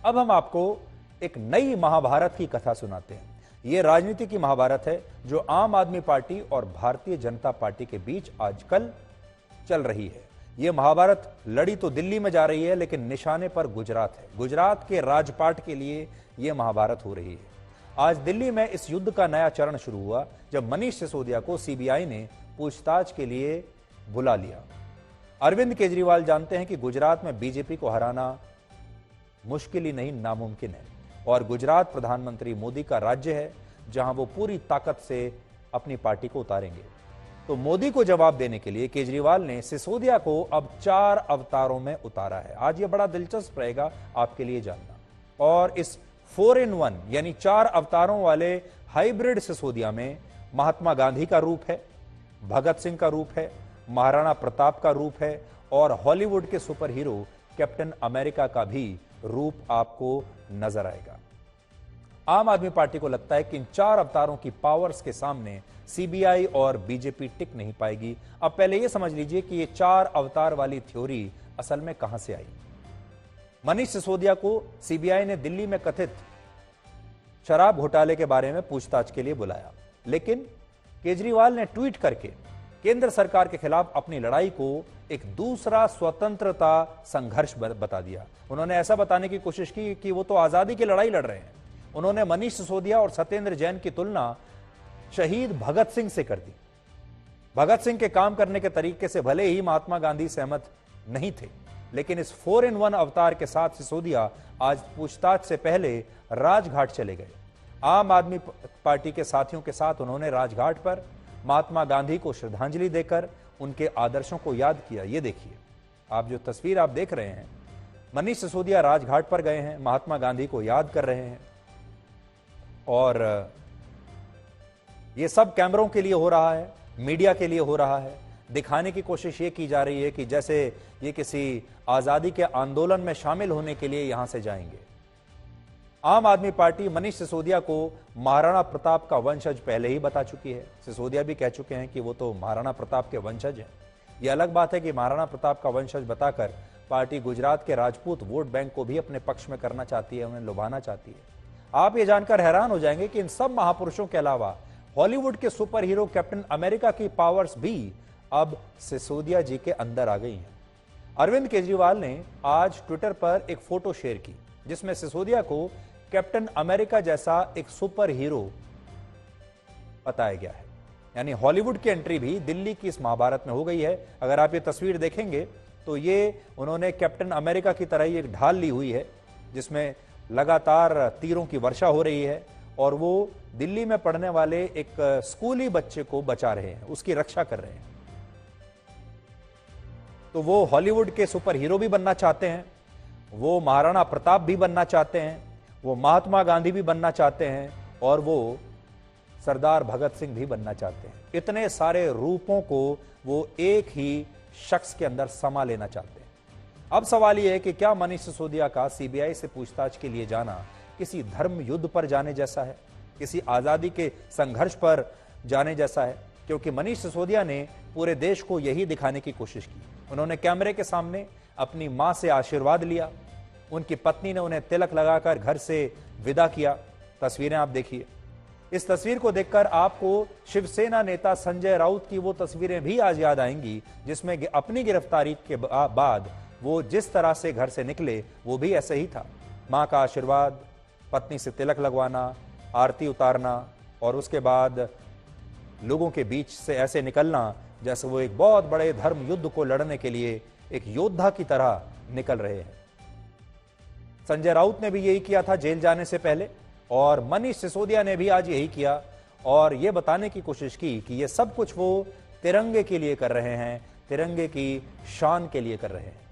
अब हम आपको एक नई महाभारत की कथा सुनाते हैं। यह राजनीति की महाभारत है जो आम आदमी पार्टी और भारतीय जनता पार्टी के बीच आजकल चल रही है। यह महाभारत लड़ी तो दिल्ली में जा रही है, लेकिन निशाने पर गुजरात है। गुजरात के राजपाट के लिए यह महाभारत हो रही है। आज दिल्ली में इस युद्ध का नया चरण शुरू हुआ जब मनीष सिसोदिया को सीबीआई ने पूछताछ के लिए बुला लिया। अरविंद केजरीवाल जानते हैं कि गुजरात में बीजेपी को हराना मुश्किल ही नहीं, नामुमकिन है। और गुजरात प्रधानमंत्री मोदी का राज्य है जहां वो पूरी ताकत से अपनी पार्टी को उतारेंगे। तो मोदी को जवाब देने के लिए केजरीवाल ने सिसोदिया को अब 4 अवतारों में उतारा है। आज ये बड़ा दिलचस्प रहेगा आपके लिए जानना। और इस 4 in 1 यानी 4 अवतारों वाले हाइब्रिड सिसोदिया में महात्मा गांधी का रूप है, भगत सिंह का रूप है, महाराणा प्रताप का रूप है और हॉलीवुड के सुपर हीरो कैप्टन अमेरिका का भी रूप आपको नजर आएगा। आम आदमी पार्टी को लगता है कि इन 4 अवतारों की पावर्स के सामने सीबीआई और बीजेपी टिक नहीं पाएगी। अब पहले यह समझ लीजिए कि ये 4 अवतार वाली थ्योरी असल में कहां से आई। मनीष सिसोदिया को सीबीआई ने दिल्ली में कथित शराब घोटाले के बारे में पूछताछ के लिए बुलाया, लेकिन केजरीवाल ने ट्वीट करके केंद्र सरकार के खिलाफ अपनी लड़ाई को एक दूसरा स्वतंत्रता संघर्ष बता दिया। उन्होंने ऐसा बताने की कोशिश की कि वो तो आजादी की लड़ाई लड़ रहे हैं। उन्होंने मनीष सिसोदिया और सत्येंद्र जैन की तुलना शहीद भगत सिंह से कर दी। भगत सिंह के काम करने के तरीके से भले ही महात्मा गांधी सहमत नहीं थे, लेकिन इस 4 in 1 अवतार के साथ सिसोदिया आज पूछताछ से पहले राजघाट चले गए। आम आदमी पार्टी के साथियों के साथ उन्होंने राजघाट पर महात्मा गांधी को श्रद्धांजलि देकर उनके आदर्शों को याद किया। ये देखिए, आप जो तस्वीर आप देख रहे हैं, मनीष सिसोदिया राजघाट पर गए हैं, महात्मा गांधी को याद कर रहे हैं। और ये सब कैमरों के लिए हो रहा है, मीडिया के लिए हो रहा है। दिखाने की कोशिश ये की जा रही है कि जैसे ये किसी आजादी के आंदोलन में शामिल होने के लिए यहां से जाएंगे। आम आदमी पार्टी मनीष सिसोदिया को महाराणा प्रताप का वंशज पहले ही बता चुकी है। सिसोदिया भी कह चुके हैं कि वो तो महाराणा प्रताप के वंशज हैं। यह अलग बात है कि महाराणा प्रताप का वंशज बताकर पार्टी गुजरात के राजपूत वोट बैंक को भी अपने पक्ष में करना चाहती है, उन्हें लुभाना चाहती है। आप ये जानकर हैरान हो जाएंगे कि इन सब महापुरुषों के अलावा हॉलीवुड के सुपर हीरो कैप्टन अमेरिका की पावर्स भी अब सिसोदिया जी के अंदर आ गई हैं। अरविंद केजरीवाल ने आज ट्विटर पर एक फोटो शेयर की जिसमें सिसोदिया को कैप्टन अमेरिका जैसा एक सुपर हीरो बताया गया है। यानी हॉलीवुड की एंट्री भी दिल्ली की इस महाभारत में हो गई है। अगर आप ये तस्वीर देखेंगे तो ये उन्होंने कैप्टन अमेरिका की तरह ही एक ढाल ली हुई है जिसमें लगातार तीरों की वर्षा हो रही है और वो दिल्ली में पढ़ने वाले एक स्कूली बच्चे को बचा रहे हैं, उसकी रक्षा कर रहे हैं। तो वो हॉलीवुड के सुपर हीरो भी बनना चाहते हैं, वो महाराणा प्रताप भी बनना चाहते हैं, वो महात्मा गांधी भी बनना चाहते हैं और वो सरदार भगत सिंह भी बनना चाहते हैं। इतने सारे रूपों को वो एक ही शख्स के अंदर समा लेना चाहते हैं। अब सवाल यह है कि क्या मनीष सिसोदिया का सीबीआई से पूछताछ के लिए जाना किसी धर्म युद्ध पर जाने जैसा है, किसी आजादी के संघर्ष पर जाने जैसा है? क्योंकि मनीष सिसोदिया ने पूरे देश को यही दिखाने की कोशिश की। उन्होंने कैमरे के सामने अपनी मां से आशीर्वाद लिया, उनकी पत्नी ने उन्हें तिलक लगाकर घर से विदा किया। तस्वीरें आप देखिए। इस तस्वीर को देखकर आपको शिवसेना नेता संजय राउत की वो तस्वीरें भी आज याद आएंगी जिसमें अपनी गिरफ्तारी के बाद वो जिस तरह से घर से निकले वो भी ऐसे ही था। मां का आशीर्वाद, पत्नी से तिलक लगवाना, आरती उतारना और उसके बाद लोगों के बीच से ऐसे निकलना जैसे वो एक बहुत बड़े धर्म युद्ध को लड़ने के लिए एक योद्धा की तरह निकल रहे हैं। संजय राउत ने भी यही किया था जेल जाने से पहले और मनीष सिसोदिया ने भी आज यही किया और यह बताने की कोशिश की कि यह सब कुछ वो तिरंगे के लिए कर रहे हैं, तिरंगे की शान के लिए कर रहे हैं।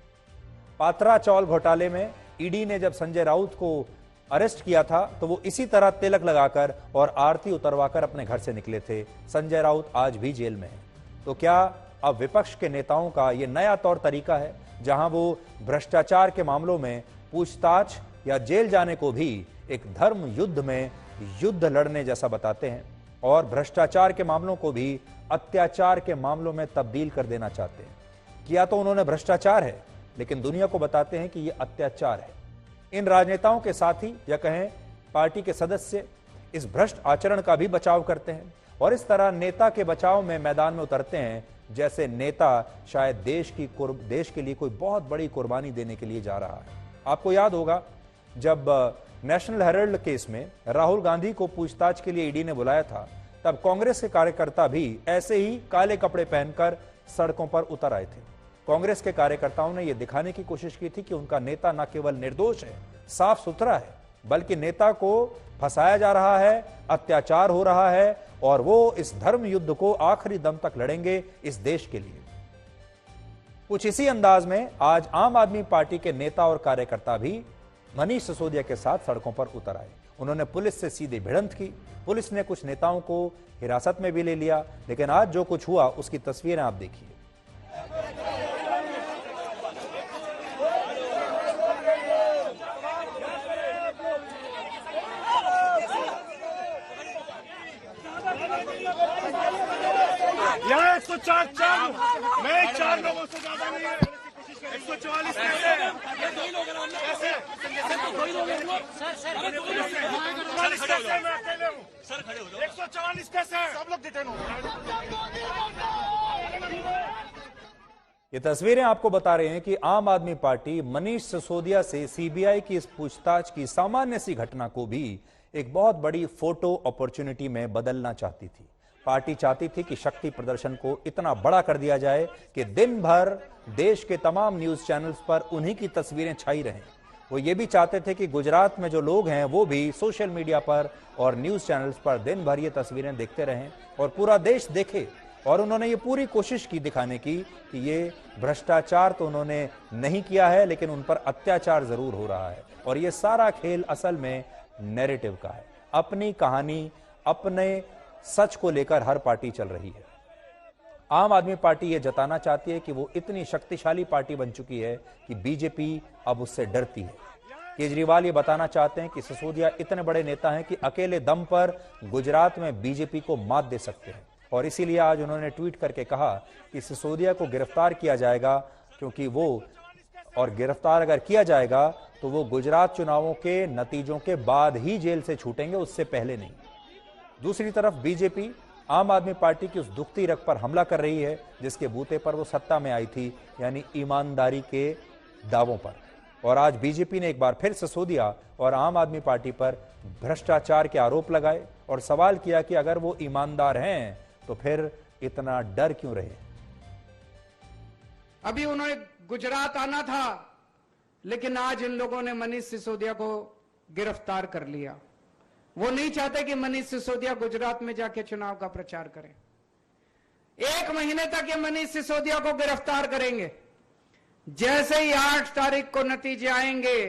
पात्रा चावल घोटाले में ईडी ने जब संजय राउत को अरेस्ट किया था तो वो इसी तरह तिलक लगाकर और आरती उतरवाकर अपने घर से निकले थे। संजय राउत आज भी जेल में है। तो क्या अब विपक्ष के नेताओं का यह नया तौर तरीका है जहां वो भ्रष्टाचार के मामलों में पूछताछ या जेल जाने को भी एक धर्म युद्ध में युद्ध लड़ने जैसा बताते हैं और भ्रष्टाचार के मामलों को भी अत्याचार के मामलों में तब्दील कर देना चाहते हैं? किया तो उन्होंने भ्रष्टाचार है, लेकिन दुनिया को बताते हैं कि यह अत्याचार है। इन राजनेताओं के साथी या कहें पार्टी के सदस्य इस भ्रष्ट आचरण का भी बचाव करते हैं और इस तरह नेता के बचाव में मैदान में उतरते हैं जैसे नेता शायद देश के लिए कोई बहुत बड़ी कुर्बानी देने के लिए जा रहा है। आपको याद होगा जब नेशनल हेराल्ड केस में राहुल गांधी को पूछताछ के लिए ईडी ने बुलाया था, तब कांग्रेस के कार्यकर्ता भी ऐसे ही काले कपड़े पहनकर सड़कों पर उतर आए थे। कांग्रेस के कार्यकर्ताओं ने यह दिखाने की कोशिश की थी कि उनका नेता न केवल निर्दोष है, साफ सुथरा है, बल्कि नेता को फंसाया जा रहा है, अत्याचार हो रहा है और वो इस धर्म युद्ध को आखिरी दम तक लड़ेंगे इस देश के लिए। कुछ इसी अंदाज में आज आम आदमी पार्टी के नेता और कार्यकर्ता भी मनीष सिसोदिया के साथ सड़कों पर उतर आए। उन्होंने पुलिस से सीधी भिड़ंत की। पुलिस ने कुछ नेताओं को हिरासत में भी ले लिया, लेकिन आज जो कुछ हुआ उसकी तस्वीरें आप देखिए। यहाँ 104 मैं 4 लोगों से ज्यादा नहीं है। 144 कैसे? सर मैं अकेले हूँ। सर खड़े हो जाओ। 144 कैसे? सब लोग डिटेन हो गए। ये तस्वीरें आपको बता रहे हैं कि आम आदमी पार्टी मनीष सिसोदिया से सीबीआई की इस पूछताछ की सामान्य सी घटना को भी एक बहुत बड़ी फोटो अपॉर्चुनिटी में बदलना चाहती थी। पार्टी चाहती थी कि शक्ति प्रदर्शन को इतना बड़ा कर दिया जाए कि दिन भर देश के तमाम न्यूज चैनल्स पर उन्हीं की तस्वीरें छाई रहें। वो ये भी चाहते थे कि गुजरात में जो लोग हैं वो भी सोशल मीडिया पर और न्यूज चैनल्स पर दिन भर ये तस्वीरें देखते रहें और पूरा देश देखे। और उन्होंने ये पूरी कोशिश की दिखाने की कि ये भ्रष्टाचार तो उन्होंने नहीं किया है, लेकिन उन पर अत्याचार जरूर हो रहा है। और ये सारा खेल असल में नैरेटिव का है। अपनी कहानी, अपने सच को लेकर हर पार्टी चल रही है। आम आदमी पार्टी यह जताना चाहती है कि वो इतनी शक्तिशाली पार्टी बन चुकी है कि बीजेपी अब उससे डरती है। केजरीवाल ये बताना चाहते हैं कि सिसोदिया इतने बड़े नेता हैं कि अकेले दम पर गुजरात में बीजेपी को मात दे सकते हैं। और इसीलिए आज उन्होंने ट्वीट करके कहा कि सिसोदिया को गिरफ्तार किया जाएगा, क्योंकि वो और गिरफ्तार अगर किया जाएगा तो वो गुजरात चुनावों के नतीजों के बाद ही जेल से छूटेंगे, उससे पहले नहीं। दूसरी तरफ बीजेपी आम आदमी पार्टी की उस दुखती रग पर हमला कर रही है जिसके बूते पर वो सत्ता में आई थी, यानी ईमानदारी के दावों पर। और आज बीजेपी ने एक बार फिर सिसोदिया और आम आदमी पार्टी पर भ्रष्टाचार के आरोप लगाए और सवाल किया कि अगर वो ईमानदार हैं तो फिर इतना डर क्यों रहे। अभी उन्हें गुजरात आना था, लेकिन आज इन लोगों ने मनीष सिसोदिया को गिरफ्तार कर लिया। वो नहीं चाहते कि मनीष सिसोदिया गुजरात में जाके चुनाव का प्रचार करें। 1 महीने तक ये मनीष सिसोदिया को गिरफ्तार करेंगे। जैसे ही 8 तारीख को नतीजे आएंगे,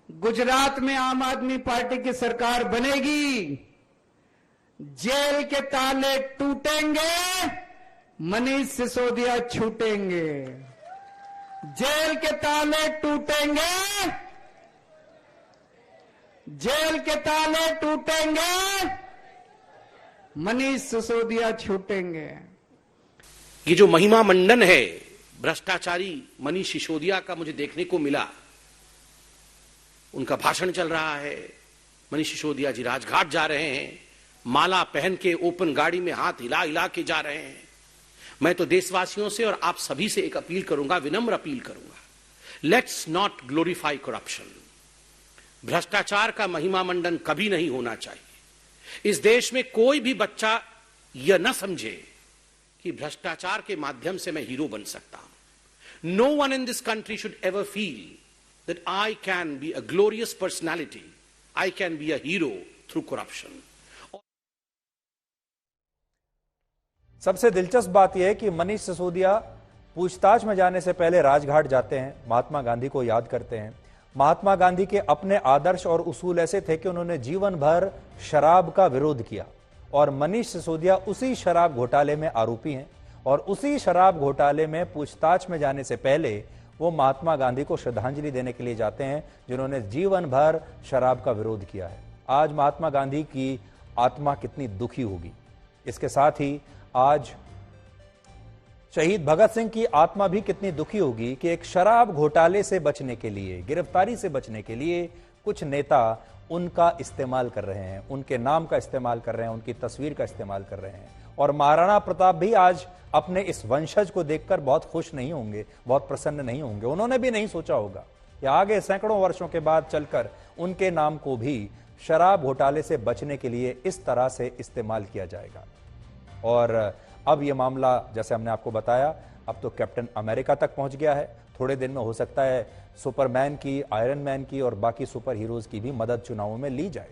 गुजरात में आम आदमी पार्टी की सरकार बनेगी, जेल के ताले टूटेंगे, मनीष सिसोदिया छूटेंगे। जेल के ताले टूटेंगे, जेल के ताले टूटेंगे, मनीष सिसोदिया छूटेंगे। ये जो महिमा मंडन है भ्रष्टाचारी मनीष सिसोदिया का मुझे देखने को मिला। उनका भाषण चल रहा है, मनीष सिसोदिया जी राजघाट जा रहे हैं, माला पहन के ओपन गाड़ी में हाथ हिला हिला के जा रहे हैं। मैं तो देशवासियों से और आप सभी से एक अपील करूंगा, विनम्र अपील करूंगा, लेट्स नॉट ग्लोरीफाई करप्शन। भ्रष्टाचार का महिमा मंडन कभी नहीं होना चाहिए। इस देश में कोई भी बच्चा यह न समझे कि भ्रष्टाचार के माध्यम से मैं हीरो बन सकता हूं। No one in this country should ever feel that I can be a glorious personality, I can be a hero through corruption. सबसे दिलचस्प बात यह है कि मनीष सिसोदिया पूछताछ में जाने से पहले राजघाट जाते हैं, महात्मा गांधी को याद करते हैं। महात्मा गांधी के अपने आदर्श और उसूल ऐसे थे कि उन्होंने जीवन भर शराब का विरोध किया और मनीष सिसोदिया उसी शराब घोटाले में आरोपी हैं। और उसी शराब घोटाले में पूछताछ में जाने से पहले वो महात्मा गांधी को श्रद्धांजलि देने के लिए जाते हैं, जिन्होंने जीवन भर शराब का विरोध किया है। आज महात्मा गांधी की आत्मा कितनी दुखी होगी। इसके साथ ही आज शहीद भगत सिंह की आत्मा भी कितनी दुखी होगी कि एक शराब घोटाले से बचने के लिए, गिरफ्तारी से बचने के लिए कुछ नेता उनका इस्तेमाल कर रहे हैं, उनके नाम का इस्तेमाल कर रहे हैं, उनकी तस्वीर का इस्तेमाल कर रहे हैं। और महाराणा प्रताप भी आज अपने इस वंशज को देखकर बहुत खुश नहीं होंगे, बहुत प्रसन्न नहीं होंगे। उन्होंने भी नहीं सोचा होगा कि आगे सैकड़ों वर्षों के बाद चलकर उनके नाम को भी शराब घोटाले से बचने के लिए इस तरह से इस्तेमाल किया जाएगा। और अब यह मामला, जैसे हमने आपको बताया, अब तो कैप्टन अमेरिका तक पहुंच गया है। थोड़े दिन में हो सकता है सुपरमैन की, आयरन मैन की और बाकी सुपर हीरोज की भी मदद चुनावों में ली जाए।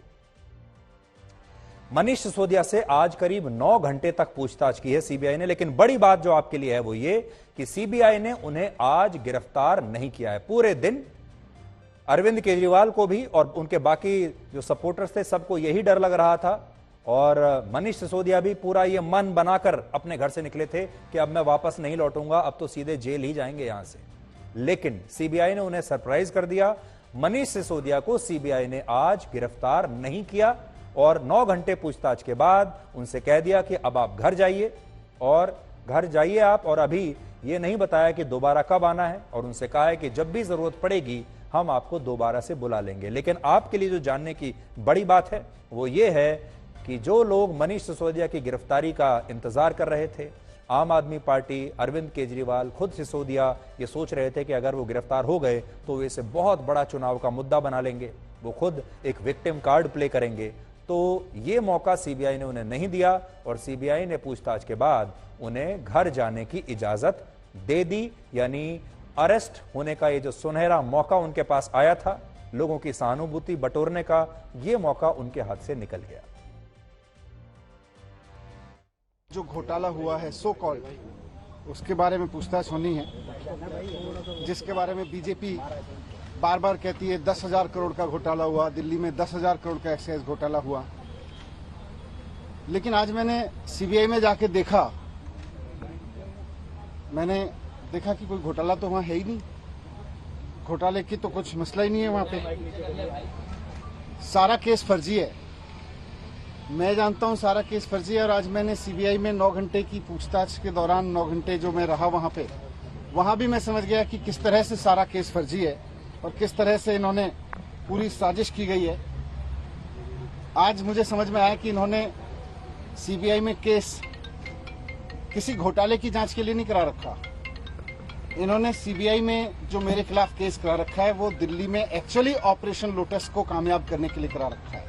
मनीष सिसोदिया से आज करीब 9 घंटे तक पूछताछ की है सीबीआई ने, लेकिन बड़ी बात जो आपके लिए है वो ये कि सीबीआई ने उन्हें आज गिरफ्तार नहीं किया है। पूरे दिन अरविंद केजरीवाल को भी और उनके बाकी जो सपोर्टर्स थे सबको यही डर लग रहा था, और मनीष सिसोदिया भी पूरा ये मन बनाकर अपने घर से निकले थे कि अब मैं वापस नहीं लौटूंगा, अब तो सीधे जेल ही जाएंगे यहां से। लेकिन सीबीआई ने उन्हें सरप्राइज कर दिया। मनीष सिसोदिया को सीबीआई ने आज गिरफ्तार नहीं किया और 9 घंटे पूछताछ के बाद उनसे कह दिया कि अब आप घर जाइए, और घर जाइए आप, और अभी ये नहीं बताया कि दोबारा कब आना है, और उनसे कहा है कि जब भी जरूरत पड़ेगी हम आपको दोबारा से बुला लेंगे। लेकिन आपके लिए जो जानने की बड़ी बात है वो ये है कि जो लोग मनीष सिसोदिया की गिरफ्तारी का इंतजार कर रहे थे, आम आदमी पार्टी, अरविंद केजरीवाल, खुद सिसोदिया ये सोच रहे थे कि अगर वो गिरफ्तार हो गए तो इसे बहुत बड़ा चुनाव का मुद्दा बना लेंगे, वो खुद एक विक्टिम कार्ड प्ले करेंगे। तो ये मौका सीबीआई ने उन्हें नहीं दिया और सीबीआई ने पूछताछ के बाद उन्हें घर जाने की इजाजत दे दी। यानी अरेस्ट होने का ये जो सुनहरा मौका उनके पास आया था, लोगों की सहानुभूति बटोरने का, ये मौका उनके हाथ से निकल गया। जो घोटाला हुआ है सो कॉल्ड, उसके बारे में पूछताछ होनी है, जिसके बारे में बीजेपी बार बार कहती है 10,000 करोड़ का घोटाला हुआ, दिल्ली में 10,000 करोड़ का एक्साइज घोटाला हुआ। लेकिन आज मैंने सीबीआई में जाके देखा, मैंने देखा कि कोई घोटाला तो वहां है ही नहीं, घोटाले की तो कुछ मसला ही नहीं है वहां पे। सारा केस फर्जी है, मैं जानता हूं सारा केस फर्जी है। और आज मैंने सीबीआई में 9 घंटे की पूछताछ के दौरान, 9 घंटे जो मैं रहा वहां पे, वहां भी मैं समझ गया कि किस तरह से सारा केस फर्जी है और किस तरह से इन्होंने पूरी साजिश की गई है। आज मुझे समझ में आया कि इन्होंने सीबीआई में केस किसी घोटाले की जांच के लिए नहीं करा रखा, इन्होंने सीबीआई में जो मेरे खिलाफ केस करा रखा है वो दिल्ली में एक्चुअली ऑपरेशन लोटस को कामयाब करने के लिए करा रखा है।